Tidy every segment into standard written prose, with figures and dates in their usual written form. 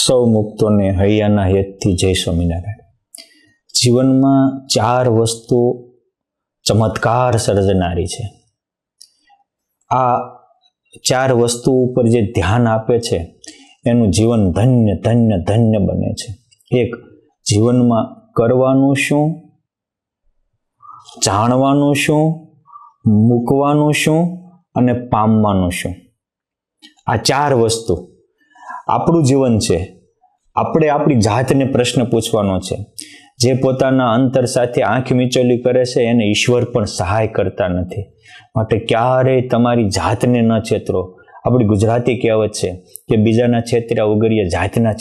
સૌ મુક્તોને હૈયાના હેતથી જય સ્વામિનારાયણ. જીવનમાં 4 વસ્તુ ચમત્કાર સર્જનારી છે. આ 4 વસ્તુ ઉપર જે ધ્યાન આપે છે એનું જીવન ધન્ય ધન્ય ધન્ય બને છે. એક, જીવનમાં કરવાનું શું, જાણવાનું શું, મૂકવાનું શું અને પામવાનું શું. આ 4 વસ્તુ આપણું જીવન છે. આપણે આપણી જાતને પ્રશ્ન પૂછવાનો છે. જે પોતાના અંતર સાથે આંખ મીચોલી કરે છે એને ઈશ્વર પણ સહાય કરતા નથી. માટે ક્યારેય તમારી જાતને ન છેતરો. આપણી ગુજરાતી કહેવત છે કે બીજાના છેતર્યા ઉગરીએ, જાતના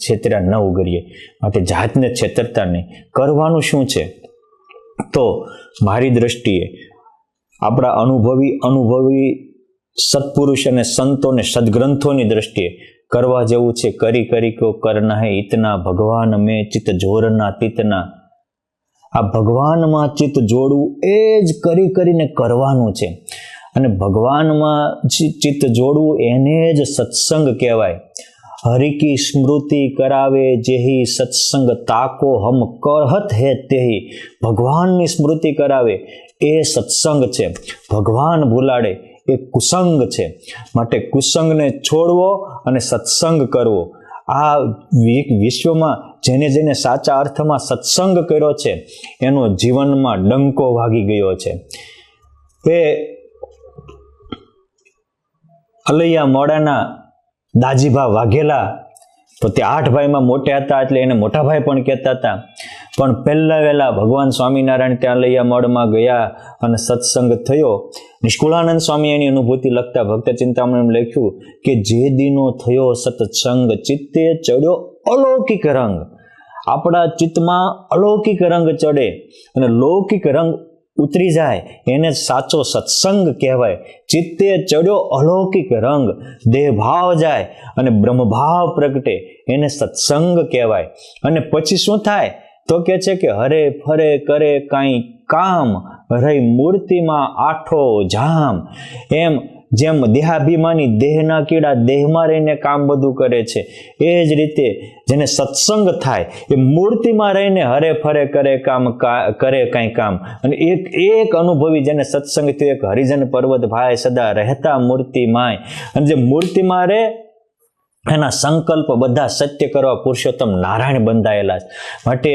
છેતર્યા ન ઉગરીએ. માટે જાતને છેતરતા નહીં. કરવાનું શું છે? તો મારી દ્રષ્ટિએ આપણા અનુભવી સત્પુરુષ અને સંતો અને સદગ્રંથોની દ્રષ્ટિએ કરવા જેવું છે. કરી કરી કો કરના હે ઇતના, ભગવાન મેં ચિત્ત જોરના તિતના. આ ભગવાનમાં ચિત્ત જોડવું એ જ કરી કરીને કરવાનું છે. અને ભગવાનમાં ચિત્ત જોડવું એને જ સત્સંગ કહેવાય. હરિકી સ્મૃતિ કરાવે જેહી સત્સંગ તાકો હમ કરહત હે તેહી. ભગવાનની સ્મૃતિ કરાવે એ સત્સંગ છે. ભગવાન ભૂલાડે એ કુસંગ છે. માટે કુસંગને છોડવો અને સત્સંગ કરવો. આ વિશ્વમાં જેને જેને સાચા અર્થમાં સત્સંગ કર્યો છે એનો જીવનમાં ડંકો વાગી ગયો છે. એ અલૈયા મોડાના દાજીભા વાઘેલા, તો તે 8 ભાઈમાં મોટા હતા એટલે એને મોટા ભાઈ પણ કહેતા હતા. પણ પહેલા વહેલા ભગવાન સ્વામિનારાયણ ત્યાં અલૈયા મોડમાં ગયા અને સત્સંગ થયો. નિષ્કુળાનંદ સ્વામી એની અનુભૂતિ લખતા ભક્ત ચિંતામણી લખ્યું કે જે દિનો થયો સત્સંગ ચિત્તે ચડ્યો અલૌકિક રંગ. આપણા ચિત્તમાં અલૌકિક રંગ ચડે અને લૌકિક રંગ ઉતરી જાય એને સાચો સત્સંગ કહેવાય. ચિત્તે ચડ્યો અલૌકિક રંગ, દેહ ભાવ જાય અને બ્રહ્મભાવ પ્રગટે એને સત્સંગ કહેવાય. અને પછી શું થાય તો કે છે કે હરે ફરે કરે કાંઈ કામ, રહી મૂર્તિમાં આઠો જામ. એમ જેમ દેહાભિમાની દેહના કીડા દેહમાં રહીને કામ બધું કરે છે, એ જ રીતે જેને સત્સંગ થાય એ મૂર્તિમાં રહીને હરે ફરે કરે કાંઈ કામ. અને એક અનુભવી જેને સત્સંગ થયો, એક હરિજન પર્વત ભાઈ સદા રહેતા મૂર્તિમાંય. અને જે મૂર્તિમાં રહે એના સંકલ્પ બધા સત્ય કરવા પુરુષોત્તમ નારાયણ બંધાયેલા છે. માટે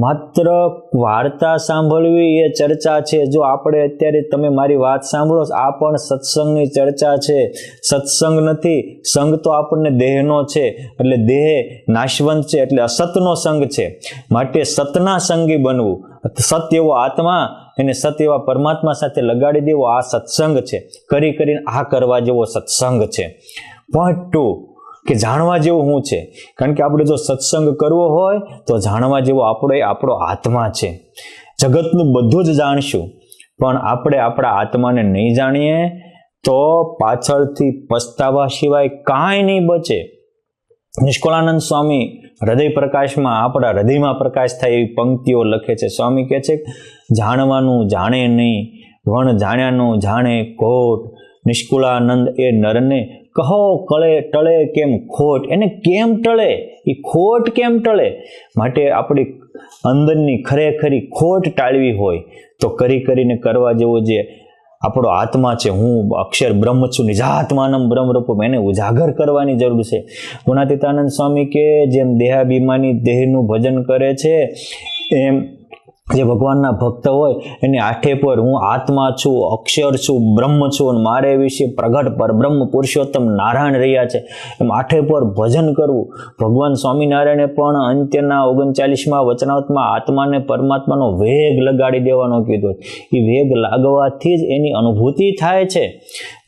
માત્ર વાર્તા સાંભળવી એ ચર્ચા છે. જો આપણે અત્યારે તમે મારી વાત સાંભળો, આ પણ સત્સંગની ચર્ચા છે. સત્સંગ નથી, સંગ તો આપણને દેહનો છે, એટલે દેહ નાશવંત છે, એટલે અસતનો સંગ છે. માટે સતના સંગી બનવું. સત એવો આત્મા એને સત એવા પરમાત્મા સાથે લગાડી દેવો, આ સત્સંગ છે. કરી કરીને આ કરવા જેવો સત્સંગ છે. પોઈન્ટ 2 કે જાણવા જેવું શું છે? કારણ કે આપણે જો સત્સંગ કરવો હોય તો જાણવા જેવો આપણો આત્મા છે. જગતનું બધું જ જાણશું, પણ આપણે આપણા આત્માને નહીં જાણીએ તો પાછળથી પસ્તાવા સિવાય કાંઈ નહીં બચે. નિષ્કુળાનંદ સ્વામી હૃદય પ્રકાશમાં આપણા હૃદયમાં પ્રકાશ થાય એવી પંક્તિઓ લખે છે. સ્વામી કહે છે, જાણવાનું જાણે નહીં, વણ જાણ્યાનું જાણે ખોટ. નિષ્કુળાનંદ એ નરને કહો કળે ટળે કેમ ખોટ. એને કેમ ટળે? એ ખોટ કેમ ટળે? માટે આપણી અંદરની ખરેખરી ખોટ ટાળવી હોય તો કરી કરીને કરવા જેવો જે આપણો આત્મા છે, હું અક્ષર બ્રહ્મ છું, નિજાત્માનમ બ્રહ્મરૂપમ, એને ઉજાગર કરવાની જરૂર છે. ગુણાતીતાનંદ સ્વામી કે જેમ દેહાભિમાની દેહનું ભજન કરે છે, એમ જે ભગવાનના ભક્ત હોય એની આઠે પર હું આત્મા છું, અક્ષર છું, બ્રહ્મ છું અને મારે વિશે પ્રગટ પરબ્રહ્મ પુરુષોત્તમ નારાયણ રહ્યા છે, એમ આઠે પર ભજન કરવું. ભગવાન સ્વામિનારાયણે પણ અંત્યના 39મા વચનાવતમાં આત્માને પરમાત્માનો વેગ લગાડી દેવાનો કીધો. એ વેગ લાગવાથી જ એની અનુભૂતિ થાય છે.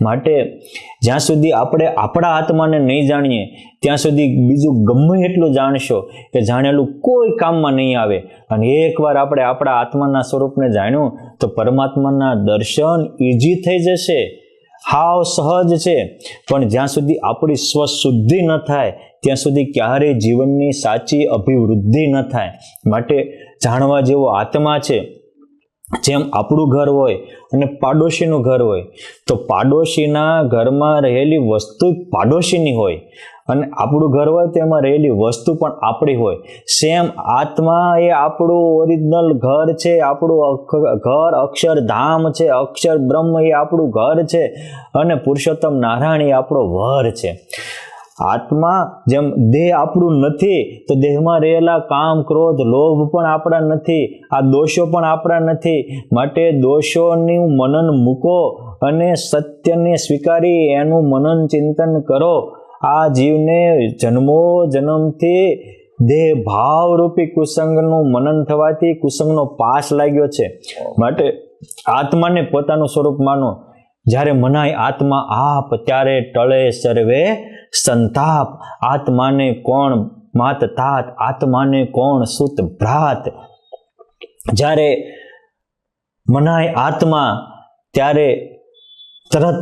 માટે જ્યાં સુધી આપણે આપણા આત્માને નહીં જાણીએ ત્યાં સુધી બીજું ગમે એટલું જાણશો કે જાણેલું કોઈ કામમાં નહીં આવે. અને એકવાર આપણે આપણા આત્માના સ્વરૂપને જાણ્યું તો પરમાત્માના દર્શન ઈઝી થઈ જશે, હાવ સહજ છે. પણ જ્યાં સુધી આપણી સ્વશુદ્ધિ ન થાય ત્યાં સુધી ક્યારેય જીવનની સાચી અભિવૃદ્ધિ ન થાય. માટે જાણવા જેવો આત્મા છે. જેમ આપણું ઘર હોય અને પાડોશીનું ઘર હોય, તો પાડોશીના ઘરમાં રહેલી વસ્તુ પાડોશીની હોય અને આપણું ઘર હોય તો એમાં રહેલી વસ્તુ પણ આપણી હોય. સેમ આત્મા એ આપણું ઓરિજિનલ ઘર છે, આપણું ઘર અક્ષરધામ છે, અક્ષર બ્રહ્મ એ આપણું ઘર છે, અને પુરુષોત્તમ નારાયણ એ આપણો વર છે. આત્મા જેમ દેહ આપણું નથી તો દેહમાં રહેલા કામ, ક્રોધ, લોભ પણ આપણા નથી, આ દોષો પણ આપણા નથી. માટે દોષોનું મનન મૂકો અને સત્યને સ્વીકારી એનું મનન ચિંતન કરો. આ જીવને જન્મો જન્મથી દેહ ભાવરૂપી કુસંગનું મનન થવાથી કુસંગનો પાસ લાગ્યો છે. માટે આત્માને પોતાનું સ્વરૂપ માનો. જ્યારે મનાય આત્મા આપ ત્યારે ટળે સર્વે સંતાપ. આત્માને કોણ માત તાત, આત્માને કોણ સુત ભ્રાત. જ્યારે મનાય આત્મા ત્યારે તરત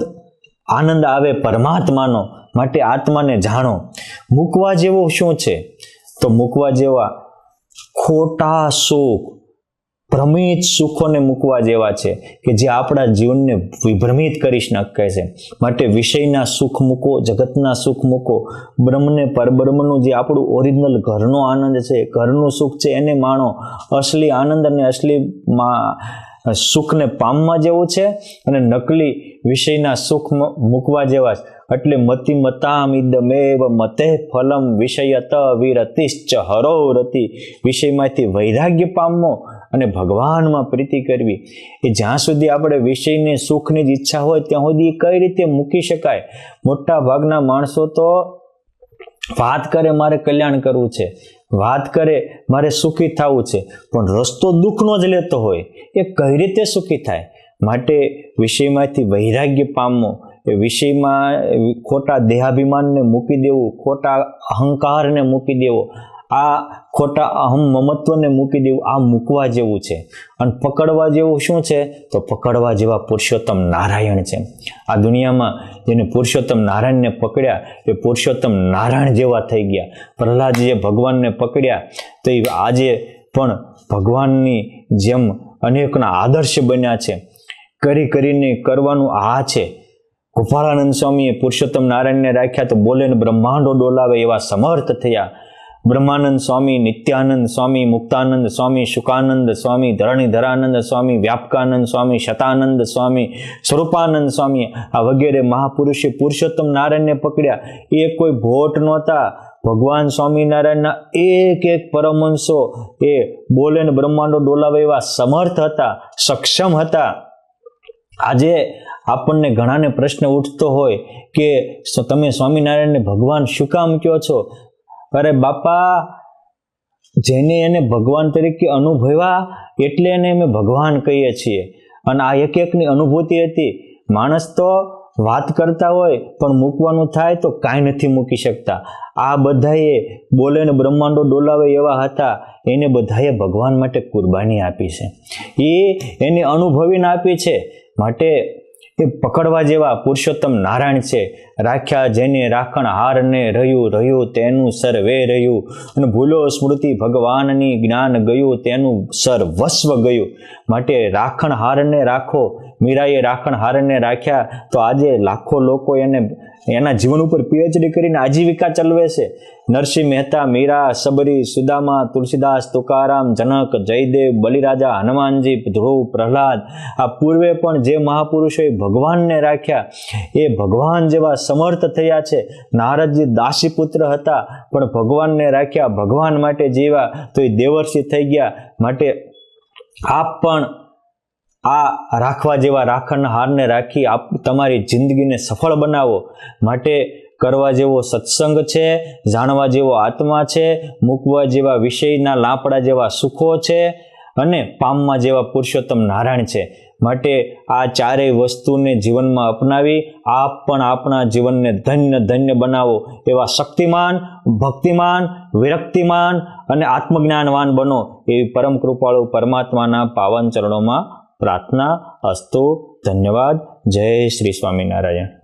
આનંદ આવે પરમાત્માનો. માટે આત્માને જાણો. મૂકવા જેવું શું છે? તો મૂકવા જેવા ખોટા સુખ, ભ્રમિત સુખોને મૂકવા જેવા છે કે જે આપણા જીવનને વિભ્રમિત કરી નાખે છે. માટે વિષયના સુખ મૂકો, જગતના સુખ મૂકો. બ્રહ્મને પરબ્રહ્મનું જે આપણું ઓરિજિનલ ઘરનો આનંદ છે, ઘરનું સુખ છે, એને માણો. અસલી આનંદ અને અસલી સુખને પામવા જેવું છે, અને નકલી વિષયના સુખ મૂકવા જેવા છે. એટલે મતિ મતામ ઇદમેવ મતે ફલમ વિષયત વિરતિશ્ચ હરો રતિ. વિષયમાંથી વૈરાગ્ય પામવો અને ભગવાનમાં પ્રીતિ કરવી. એ જ્યાં સુધી આપણે વિષયની સુખની જ ઈચ્છા હોય ત્યાં સુધી કઈ રીતે મૂકી શકાય? મોટા ભાગના માણસો તો વાત કરે મારે કલ્યાણ કરવું છે, વાત કરે મારે સુખી થવું છે, પણ રસ્તો દુઃખનો જ લેતો હોય. એ કઈ રીતે સુખી થાય? માટે વિષયમાંથી વૈરાગ્ય પામવો, એ વિષયમાં ખોટા દેહાભિમાનને મૂકી દેવું, ખોટા અહંકારને મૂકી દેવો, આ ખોટા અહમ મમત્વને મૂકી દેવું, આ મૂકવા જેવું છે. અને પકડવા જેવું શું છે? તો પકડવા જેવા પુરુષોત્તમ નારાયણ છે. આ દુનિયામાં જેને પુરુષોત્તમ નારાયણને પકડ્યા એ પુરુષોત્તમ નારાયણ જેવા થઈ ગયા. પ્રહલાદજીએ ભગવાનને પકડ્યા તો એ આજે પણ ભગવાનની જેમ અનેકના આદર્શ બન્યા છે. કરીને કરવાનું આ છે. ગોપાળાનંદ સ્વામીએ પુરુષોત્તમ નારાયણને રાખ્યા તો બોલે ને બ્રહ્માંડો ડોલાવે એવા સમર્થ થયા. બ્રહ્માનંદ સ્વામી, નિત્યાનંદ સ્વામી, મુક્તાનંદ સ્વામી, શુકાનંદ સ્વામી, ધરણીધરાનંદ સ્વામી, વ્યાપકાનંદ સ્વામી, શતાનંદ સ્વામી, સ્વરૂપાનંદ સ્વામી, આ વગેરે મહાપુરુષે પુરુષોત્તમ નારાયણને પકડ્યા. એ કોઈ ભોટ નહોતા. ભગવાન સ્વામિનારાયણના એક એક પરમહંસો એ બોલે ને બ્રહ્માંડો ડોલાવે એવા સમર્થ હતા, સક્ષમ હતા. આજે આપણને ઘણાને પ્રશ્ન ઉઠતો હોય કે તમે સ્વામિનારાયણને ભગવાન શું કામ કહો છો? અરે બાપા, જેને એને ભગવાન તરીકે અનુભવ્યા એટલે એને અમે ભગવાન કહીએ છીએ. અને આ એક એકની અનુભૂતિ હતી. માણસ તો વાત કરતા હોય પણ મૂકવાનું થાય તો કાંઈ નથી મૂકી શકતા. આ બધાએ બોલે ને બ્રહ્માંડો ડોલાવે એવા હતા. એને બધાએ ભગવાન માટે કુરબાની આપી છે. એ એને અનુભવીને આપી છે. માટે એ પકડવા જેવા પુરુષોત્તમ નારાયણ છે. રાખ્યા જેને રાખણ હારને રહ્યું તેનું સર્વે રહ્યું. અને ભૂલો સ્મૃતિ ભગવાનની જ્ઞાન ગયું તેનું સર્વસ્વ ગયું. માટે રાખણ હારને રાખો. મીરાએ રાખણ હારને રાખ્યા તો આજે લાખો લોકો એના જીવન ઉપર પીએચડી કરીને આજીવિકા ચલાવે છે. નરસિંહ મહેતા, મીરા, સબરી, સુદામા, તુલસીદાસ, તુકારામ, જનક, જયદેવ, બલિરાજા, હનુમાનજી, ધ્રુવ, પ્રહલાદ, આ પૂર્વે પણ જે મહાપુરુષોએ ભગવાનને રાખ્યા એ ભગવાન જેવા સમર્થ થયા છે. નારદજી દાસીપુત્ર હતા પણ ભગવાનને રાખ્યા, ભગવાન માટે જીવ્યા તો એ દેવર્ષિ થઈ ગયા. માટે આપ પણ આ રાખવા જેવા રાખણના હારને રાખી આપ તમારી જિંદગીને સફળ બનાવો. માટે કરવા જેવો સત્સંગ છે, જાણવા જેવો આત્મા છે, મૂકવા જેવા વિષયના લાપડા જેવા સુખો છે, અને પામવા જેવા પુરુષોત્તમ નારાયણ છે. માટે આ ચારેય વસ્તુને જીવનમાં અપનાવી આપ પણ આપણા જીવનને ધન્ય ધન્ય બનાવો. એવા શક્તિમાન, ભક્તિમાન, વિરક્તિમાન અને આત્મજ્ઞાનવાન બનો. એવી પરમ કૃપાળુ પરમાત્માના પાવન ચરણોમાં પ્રાર્થના અસ્તુ. ધન્યવાદ. જય શ્રી સ્વામિનારાયણ.